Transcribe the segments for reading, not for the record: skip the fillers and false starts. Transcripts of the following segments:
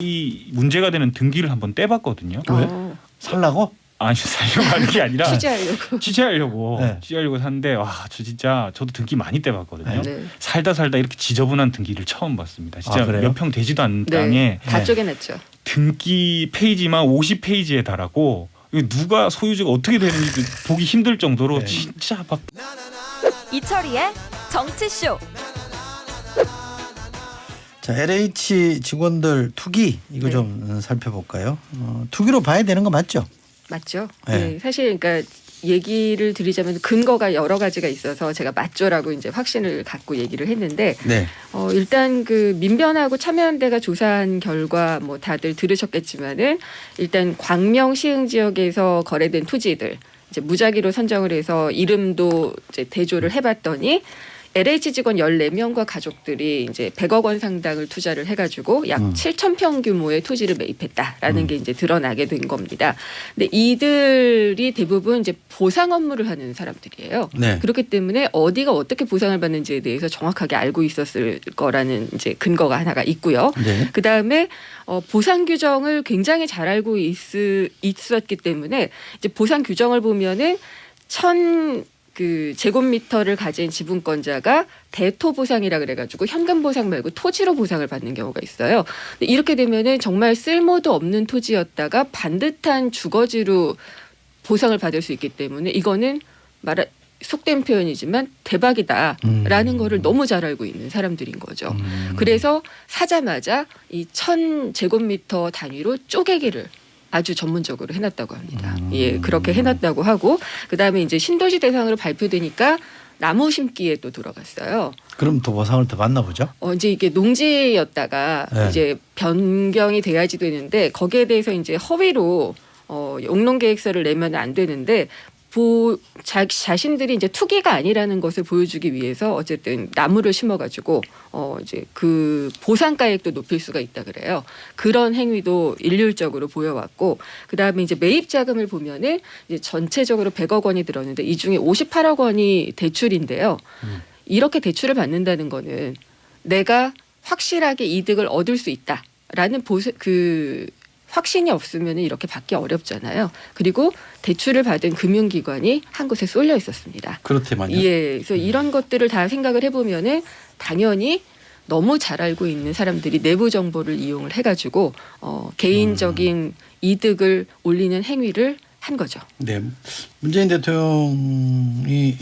이 문제가 되는 등기를 한번 떼봤거든요. 왜? 살라고? 아니 살려고 하는 게 아니라 취재하려고. 취재하려고 샀는데 저 진짜 저도 등기 많이 떼봤거든요. 네. 살다 이렇게 지저분한 등기를 처음 봤습니다. 진짜 그래요? 몇 평 되지도 않는 네. 땅에 다 쪼개냈죠. 등기 페이지만 50페이지에 달하고 누가 소유주가 어떻게 되는지 보기 힘들 정도로 네. 진짜 막 이철이의 정치쇼. 자, LH 직원들 투기 이거 네. 좀 살펴볼까요? 투기로 봐야 되는 거 맞죠? 맞죠. 네. 네. 사실 그러니까 얘기를 드리자면 근거가 여러 가지가 있어서 제가 맞죠라고 이제 확신을 갖고 얘기를 했는데 네. 일단 그 민변하고 참여연대가 조사한 결과 뭐 다들 들으셨겠지만은 일단 광명 시흥 지역에서 거래된 토지들 이제 무작위로 선정을 해서 이름도 이제 대조를 해봤더니 LH 직원 14명과 가족들이 이제 100억 원 상당을 투자를 해가지고 약 7,000평 규모의 토지를 매입했다라는 게 이제 드러나게 된 겁니다. 근데 이들이 대부분 이제 보상 업무를 하는 사람들이에요. 네. 그렇기 때문에 어디가 어떻게 보상을 받는지에 대해서 정확하게 알고 있었을 거라는 이제 근거가 하나가 있고요. 네. 그 다음에 보상 규정을 굉장히 잘 알고 있었기 때문에 이제 보상 규정을 보면은 그 제곱미터를 가진 지분권자가 대토 보상이라 그래가지고 현금 보상 말고 토지로 보상을 받는 경우가 있어요. 근데 이렇게 되면은 정말 쓸모도 없는 토지였다가 반듯한 주거지로 보상을 받을 수 있기 때문에 이거는 속된 표현이지만 대박이다라는 거를 너무 잘 알고 있는 사람들인 거죠. 그래서 사자마자 이 1,000제곱미터 단위로 쪼개기를 아주 전문적으로 해놨다고 합니다. 예, 그렇게 해놨다고 하고 그다음에 이제 신도시 대상으로 발표되니까 나무 심기에 또 들어갔어요. 그럼 또 보상을 더 받나 보죠? 이제 이게 농지였다가 네. 이제 변경이 돼야지 되는데 거기에 대해서 이제 허위로 용농계획서를 내면 안 되는데 자신들이 이제 투기가 아니라는 것을 보여주기 위해서 어쨌든 나무를 심어가지고 이제 그 보상가액도 높일 수가 있다 그래요. 그런 행위도 일률적으로 보여왔고 그 다음에 이제 매입 자금을 보면은 이제 전체적으로 100억 원이 들었는데 이 중에 58억 원이 대출인데요. 이렇게 대출을 받는다는 거는 내가 확실하게 이득을 얻을 수 있다라는 확신이 없으면 이렇게 받기 어렵잖아요. 그리고 대출을 받은 금융기관이 한 곳에 쏠려 있었습니다. 그렇대만요. 예, 그래서 이런 것들을 다 생각을 해보면은 당연히 너무 잘 알고 있는 사람들이 내부 정보를 이용을 해가지고 개인적인 이득을 올리는 행위를 한 거죠. 네. 문재인 대통령이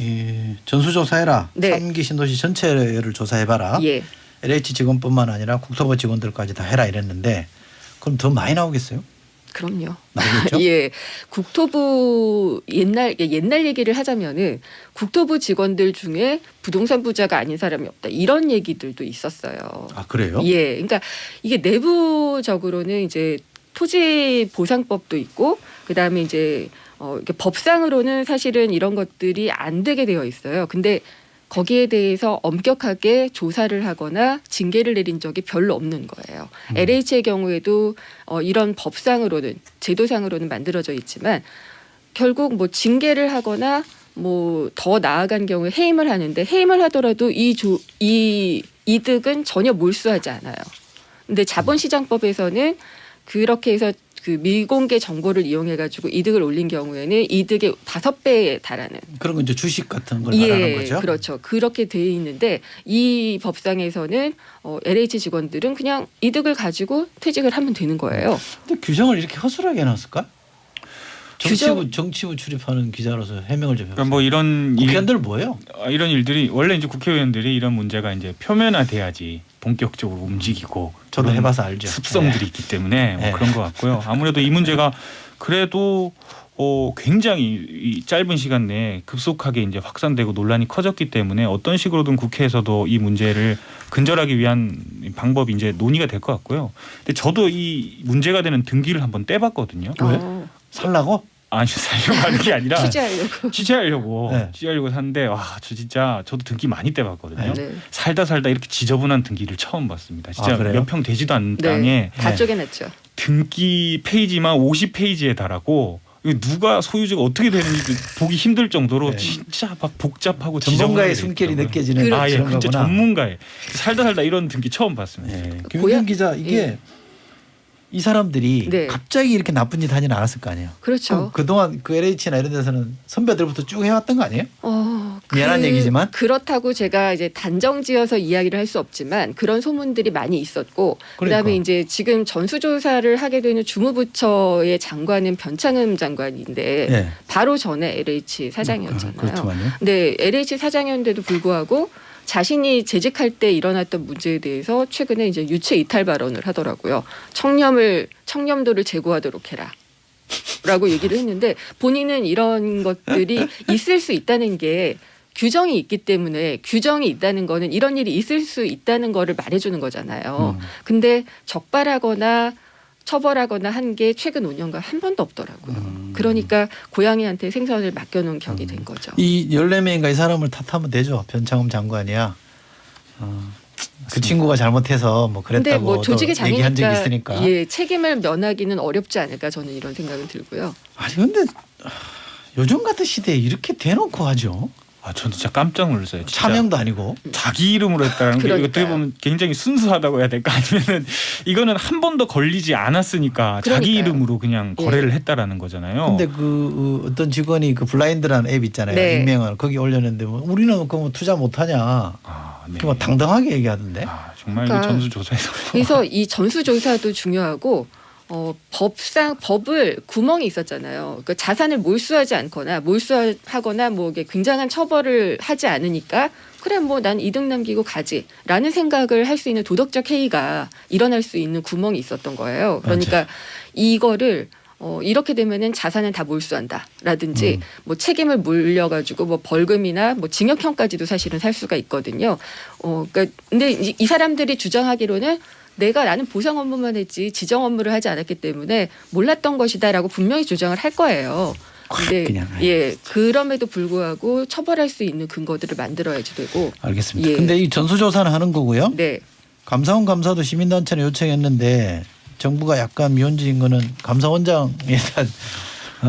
전수조사해라. 네. 3기 신도시 전체를 조사해봐라. 예. LH 직원뿐만 아니라 국토부 직원들까지 다 해라 이랬는데 그럼 더 많이 나오겠어요? 그럼요. 나오겠죠? 예, 국토부 옛날 얘기를 하자면은 국토부 직원들 중에 부동산 부자가 아닌 사람이 없다 이런 얘기들도 있었어요. 아 그래요? 예, 그러니까 이게 내부적으로는 이제 토지 보상법도 있고 그 다음에 이제 이게 법상으로는 사실은 이런 것들이 안 되게 되어 있어요. 근데 거기에 대해서 엄격하게 조사를 하거나 징계를 내린 적이 별로 없는 거예요. LH의 경우에도 이런 법상으로는 제도상으로는 만들어져 있지만 결국 뭐 징계를 하거나 뭐 더 나아간 경우에 해임을 하는데 해임을 하더라도 이 이득은 전혀 몰수하지 않아요. 근데 자본시장법에서는 그렇게 해서 그 미공개 정보를 이용해 가지고 이득을 올린 경우에는 이득의 5배에 달하는 그런 건 이제 주식 같은 걸 말하는 거죠? 그렇죠. 그렇게 돼 있는데 이 법상에서는 LH 직원들은 그냥 이득을 가지고 퇴직을 하면 되는 거예요. 근데 규정을 이렇게 허술하게 해놨을까? 정치부 출입하는 기자로서 해명을 좀 해보세요. 그러니까 뭐 이런 국회의원들 뭐예요? 이런 일들이 원래 이제 국회의원들이 이런 문제가 이제 표면화돼야지 본격적으로 움직이고 저도 그런 해봐서 알죠. 습성들이 네. 있기 때문에 네. 그런 것 같고요. 아무래도 이 문제가 그래도 굉장히 이 짧은 시간 내에 급속하게 이제 확산되고 논란이 커졌기 때문에 어떤 식으로든 국회에서도 이 문제를 근절하기 위한 방법이 이제 논의가 될 것 같고요. 근데 저도 이 문제가 되는 등기를 한번 떼봤거든요. 왜? 살라고? 아니 살려고 하는 게 아니라 취재하려고. 취재하려고 샀는데 저도 등기 많이 떼봤거든요. 네. 살다 이렇게 지저분한 등기를 처음 봤습니다. 진짜 그래요? 몇 평 되지도 않는 네. 땅에 다 쪼개냈죠. 등기 페이지만 50페이지에 달하고 누가 소유주가 어떻게 되는지 보기 힘들 정도로 네. 진짜 막 복잡하고 전문가의 지저분하게 숨결이 돼 있더라고요. 느껴지는 그렇죠. 진짜 전문가의 살다 이런 등기 처음 봤습니다. 네. 김윤경 기자 이게 이 사람들이 네. 갑자기 이렇게 나쁜 짓 하지는 않았을 거 아니에요. 그렇죠. 그동안 그 LH나 이런 데서는 선배들부터 쭉 해왔던 거 아니에요? 미안한 얘기지만. 그렇다고 제가 이제 단정지어서 이야기를 할 수 없지만 그런 소문들이 많이 있었고 그다음에 그러니까. 이제 지금 전수조사를 하게 되는 주무부처의 장관은 변창흠 장관인데 예. 바로 전에 LH 사장이었잖아요. 그렇지만요. 네, LH 사장이었는데도 불구하고 자신이 재직할 때 일어났던 문제에 대해서 최근에 이제 유체 이탈 발언을 하더라고요. 청렴도를 제고하도록 해라. 라고 얘기를 했는데 본인은 이런 것들이 있을 수 있다는 게 규정이 있기 때문에 규정이 있다는 거는 이런 일이 있을 수 있다는 거를 말해주는 거잖아요. 근데 적발하거나 처벌하거나 한 게 최근 5년간 한 번도 없더라고요. 그러니까 고양이한테 생선을 맡겨놓은 격이 된 거죠. 이 14명인가 이 사람을 탓하면 되죠. 변창흠 장관이야. 그 친구가 잘못해서 뭐 근데 그랬다고 뭐 조직의 또 얘기한 적이 장애니까 있으니까. 예, 책임을 면하기는 어렵지 않을까 저는 이런 생각은 들고요. 아니 근데 요즘 같은 시대에 이렇게 대놓고 하죠. 아, 저는 진짜 깜짝 놀랐어요. 진짜. 차명도 아니고. 자기 이름으로 했다는 게 그러니까요. 어떻게 보면 굉장히 순수하다고 해야 될까? 아니면은 이거는 한 번도 걸리지 않았으니까 자기 그러니까요. 이름으로 그냥 예. 거래를 했다라는 거잖아요. 근데 그 어떤 직원이 그 블라인드라는 앱 있잖아요. 네. 익명을 거기 올렸는데 뭐 우리는 그거 투자 못하냐. 아, 네. 그거 당당하게 얘기하던데. 아, 정말 그러니까 이 전수조사에서 그래서 이 전수조사도 중요하고 법을 구멍이 있었잖아요. 그러니까 자산을 몰수하지 않거나 몰수하거나 뭐 이게 굉장한 처벌을 하지 않으니까 그래 뭐 난 이득 남기고 가지라는 생각을 할 수 있는 도덕적 해이가 일어날 수 있는 구멍이 있었던 거예요. 그러니까 이거를 이렇게 되면은 자산은 다 몰수한다라든지 뭐 책임을 물려가지고 뭐 벌금이나 뭐 징역형까지도 사실은 살 수가 있거든요. 그러니까 근데 이 사람들이 주장하기로는 나는 보상 업무만 했지 지정 업무를 하지 않았기 때문에 몰랐던 것이다라고 분명히 주장을 할 거예요. 근데 그냥. 예 그럼에도 불구하고 처벌할 수 있는 근거들을 만들어야지 되고. 알겠습니다. 예. 근데 이 전수조사는 하는 거고요. 네. 감사원 감사도 시민단체는 요청했는데 정부가 약간 미온적인 거는 감사원장에 대한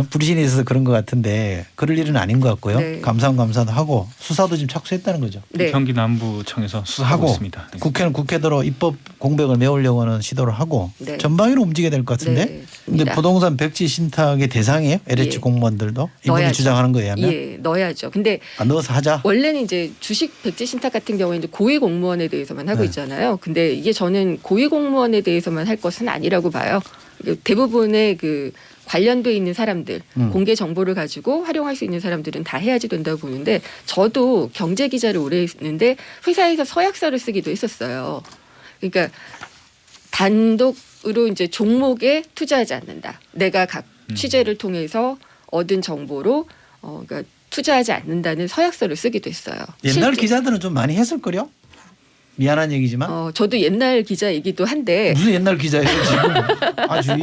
불신이 있어서 그런 것 같은데 그럴 일은 아닌 것 같고요. 네. 감사원 감사도 하고 수사도 지금 착수했다는 거죠. 네. 경기 남부청에서 수사하고 하고 있습니다. 네. 국회는 국회대로 입법 공백을 메우려고 하는 시도를 하고 네. 전방위로 움직여야 될 것 같은데. 네. 근데 부동산 백지 신탁의 대상이에요. LH 예. 공무원들도 이분이 넣어야죠. 주장하는 거에 의하면 예, 넣어야죠. 근데 넣어서 하자. 원래는 이제 주식 백지 신탁 같은 경우에 이제 고위 공무원에 대해서만 하고 네. 있잖아요. 근데 이게 저는 고위 공무원에 대해서만 할 것은 아니라고 봐요. 대부분의 그 관련돼 있는 사람들, 공개 정보를 가지고 활용할 수 있는 사람들은 다 해야지 된다고 보는데 저도 경제 기자를 오래 했는데 회사에서 서약서를 쓰기도 했었어요. 그러니까 단독으로 이제 종목에 투자하지 않는다. 내가 각 취재를 통해서 얻은 정보로 그러니까 투자하지 않는다는 서약서를 쓰기도 했어요. 옛날 실제. 기자들은 좀 많이 했을 거요. 미안한 얘기지만 저도 옛날 기자이기도 한데 무슨 옛날 기자예요 지금 아주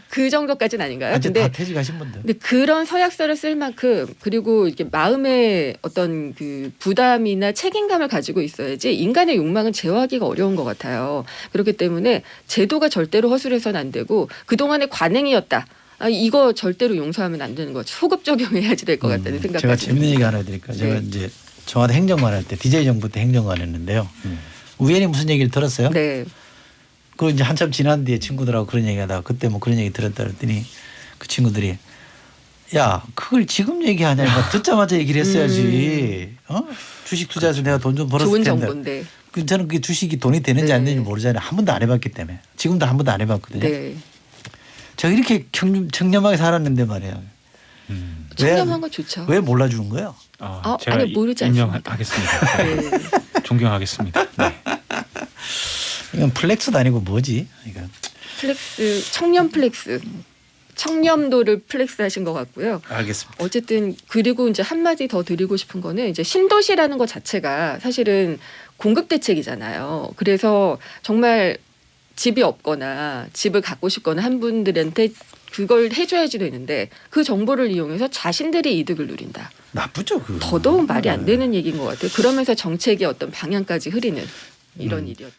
그 정도까지는 아닌가요? 아직 근데 다 퇴직하신 분들. 근데 그런 서약서를 쓸 만큼 그리고 이렇게 마음의 어떤 그 부담이나 책임감을 가지고 있어야지 인간의 욕망은 제어하기가 어려운 것 같아요. 그렇기 때문에 제도가 절대로 허술해서는 안 되고 그동안의 관행이었다. 이거 절대로 용서하면 안 되는 거죠. 소급 적용해야지 될 것 같다는 생각까지. 제가 재밌는 얘기 하나 해드릴까요? 제가 네. 이제 청와대 행정관 할 때 DJ 정부 때 행정관 했는데요. 우연히 무슨 얘기를 들었어요? 네. 그 이제 한참 지난 뒤에 친구들하고 그런 얘기하다가 그때 뭐 그런 얘기 들었다 그랬더니 그 친구들이 야 그걸 지금 얘기하냐 이거 듣자마자 얘기를 했어야지. 주식 투자해서 내가 돈 좀 벌었을 좋은 텐데. 정보인데. 저는 그게 주식이 돈이 되는지 안 네. 되는지 모르잖아요. 한 번도 안 해봤기 때문에. 지금도 한 번도 안 해봤거든요. 네. 제가 이렇게 청렴하게 살았는데 말이에요. 청렴한 거 좋죠. 왜 몰라주는 거예요? 제가 아니, 모르지 않습니다. 인정하겠습니다. 네. 네. 존경하겠습니다. 네. 이건 플렉스도 아니고 뭐지? 이건. 플렉스, 청렴 플렉스. 청렴도를 플렉스하신 것 같고요. 알겠습니다. 어쨌든 그리고 이제 한마디 더 드리고 싶은 거는 이제 신도시라는 것 자체가 사실은 공급 대책이잖아요. 그래서 정말 집이 없거나 집을 갖고 싶거나 한 분들한테 그걸 해줘야지 되는데 그 정보를 이용해서 자신들이 이득을 누린다. 나쁘죠 그. 더더욱 말이 안 되는 얘기인 것 같아요. 그러면서 정책의 어떤 방향까지 흐리는 이런 일이었다.